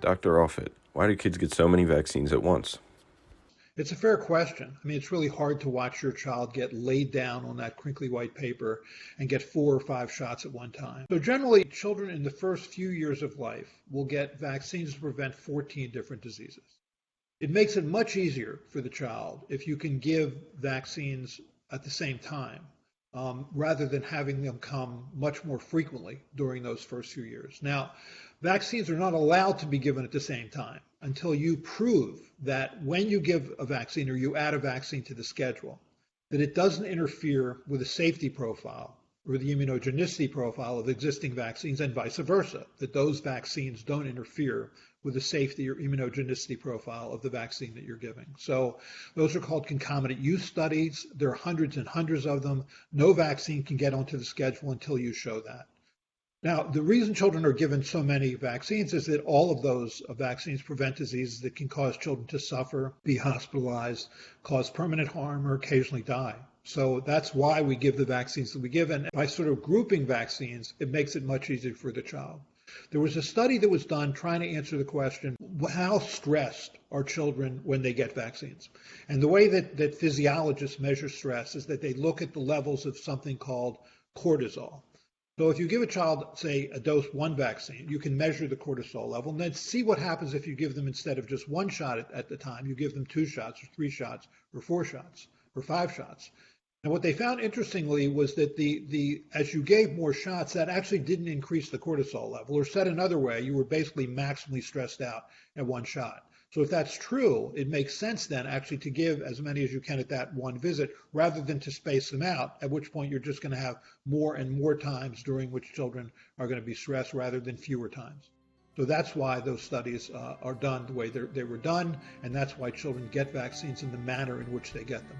Dr. Offit, why do kids get so many vaccines at once? It's a fair question. I mean, it's really hard to watch your child get laid down on that crinkly white paper and get 4 or 5 shots at one time. So generally, children in the first few years of life will get vaccines to prevent 14 different diseases. It makes it much easier for the child if you can give vaccines at the same time, rather than having them come much more frequently during those first few years. Now, vaccines are not allowed to be given at the same time until you prove that when you give a vaccine or you add a vaccine to the schedule, that it doesn't interfere with the safety profile or the immunogenicity profile of existing vaccines and vice versa, that those vaccines don't interfere with the safety or immunogenicity profile of the vaccine that you're giving. So those are called concomitant use studies. There are hundreds and hundreds of them. No vaccine can get onto the schedule until you show that. Now, the reason children are given so many vaccines is that all of those vaccines prevent diseases that can cause children to suffer, be hospitalized, cause permanent harm, or occasionally die. So that's why we give the vaccines that we give. And by sort of grouping vaccines, it makes it much easier for the child. There was a study that was done trying to answer the question, how stressed are children when they get vaccines? And the way that physiologists measure stress is that they look at the levels of something called cortisol. So if you give a child, say, a dose 1 vaccine, you can measure the cortisol level and then see what happens if you give them, instead of just 1 shot at the time, you give them 2 shots or 3 shots or 4 shots or 5 shots. And what they found, interestingly, was that as you gave more shots, that actually didn't increase the cortisol level. Or said another way, you were basically maximally stressed out at 1 shot. So if that's true, it makes sense then actually to give as many as you can at that 1 visit, rather than to space them out, at which point you're just going to have more and more times during which children are going to be stressed rather than fewer times. So that's why those studies are done the way they were done, and that's why children get vaccines in the manner in which they get them.